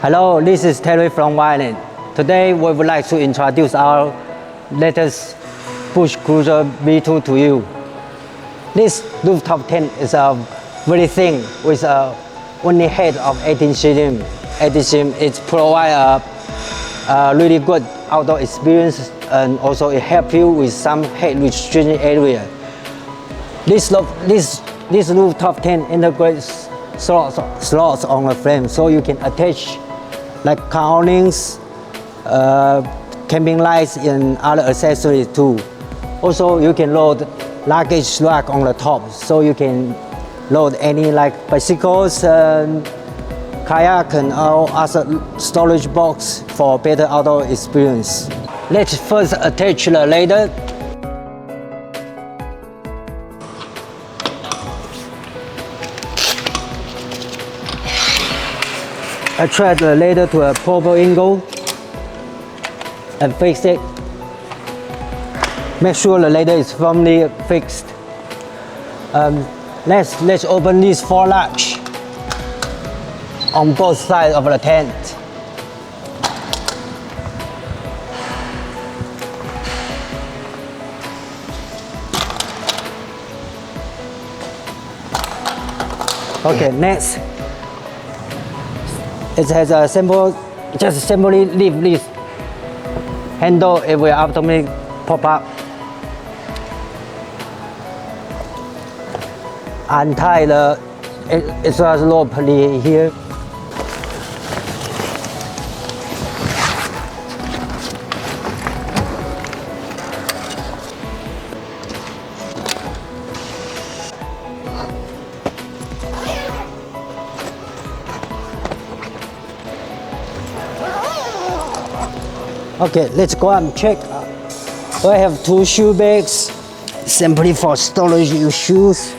Hello, this is Terry from Ireland. Today we would like to introduce our latest bush cruiser B2 to you. This rooftop tent is very thin with only height of 18 cm. 18 cm. It provides a really good outdoor experience, and also it helps you with some height restriction area. This rooftop tent integrates slots on the frame, so you can attach like car awnings, camping lights, and other accessories too. Also, you can load luggage rack on the top, so you can load any like bicycles, kayak, and all other storage box for better outdoor experience. Let's first attach the ladder. Attach the ladder to a proper angle and fix it. Make sure the ladder is firmly fixed. Let's open this four latch on both sides of the tent. Okay, next. It has a simple, just simply leave this handle, it will automatically pop up. Untie the extra rope here. Okay, let's go and check. I have two shoe bags, simply for storage your shoes.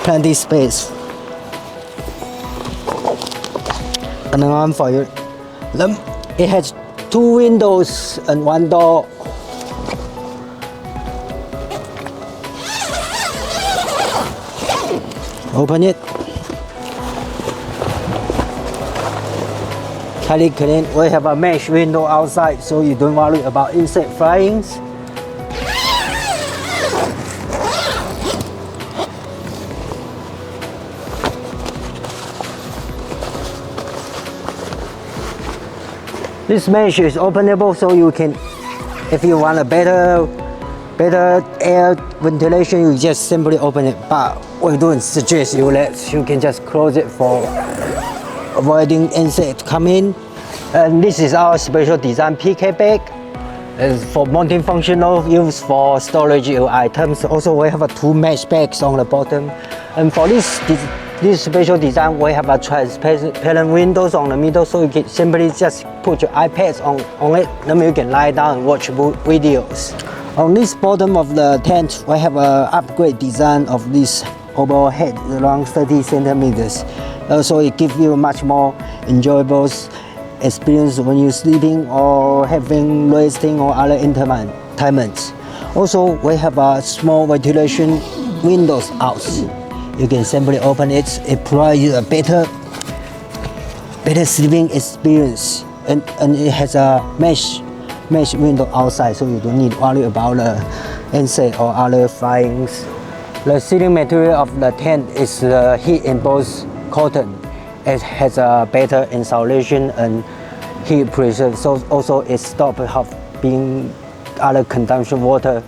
Plenty space. Another one for you. It has two windows and one door. Open it. Highly clean. We have a mesh window outside, so you don't worry about insect flying. This mesh is openable, so you can, if you want a better air ventilation, you just simply open it. But we don't suggest you can just close it for avoiding insects come in. And this is our special design PK bag. It's for multifunctional use for storage your items. Also, we have two mesh bags on the bottom. And for this special design, we have a transparent windows on the middle, so you can simply just put your iPads on it. Then you can lie down and watch videos. On this bottom of the tent, we have an upgrade design of this overall head around 30 centimeters. Also, it gives you a much more enjoyable experience when you're sleeping or having resting or other entertainments. Also, we have a small ventilation windows out. You can simply open it. It provides you a better sleeping experience, and it has a mesh window outside, so you don't need to worry about the insect or other flyings. The ceiling material of the tent is heat embossed cotton. It has a better insulation and heat pressure, so also it stops being other consumption water.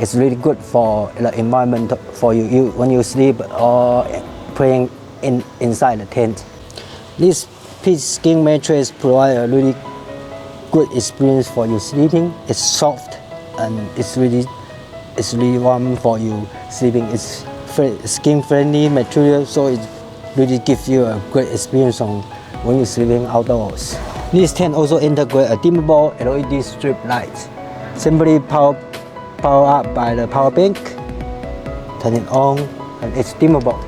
It's really good for the environment for you when you sleep or playing inside the tent. This peach skin mattress provides a really good experience for you sleeping. It's soft and it's really warm for you sleeping. It's skin friendly material, so it really gives you a great experience when you're sleeping outdoors. This tent also integrates a dimmable LED strip light. Simply power up by the power bank, turn it on, and it's dimmable.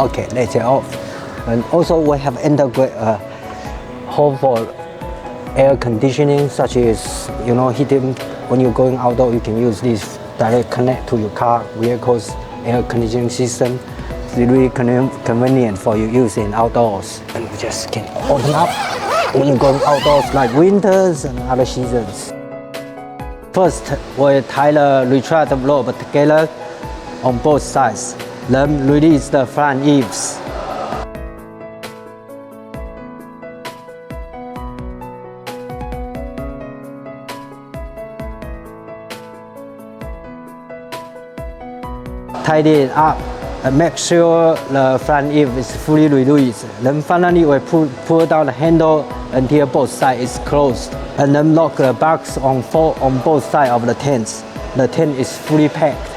Okay, let's it off. And also we have integrated a hole for air conditioning, such as heating. When you're going outdoor, you can use this direct connect to your car vehicle's air conditioning system. It's really convenient for you use in outdoors. And you just can open up when you're going outdoors like winters and other seasons. First, we tie the retractable rope together on both sides. Then release the front eaves. Tidy it up and make sure the front eave is fully released. Then finally we pull down the handle until both sides is closed. And then lock the box on both sides of the tents. The tent is fully packed.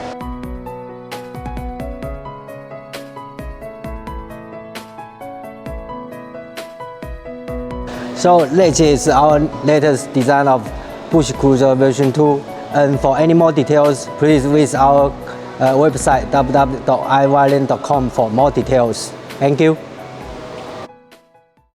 So this is our latest design of Bush Cruiser version 2. And for any more details, please visit our website www.iviolin.com for more details. Thank you.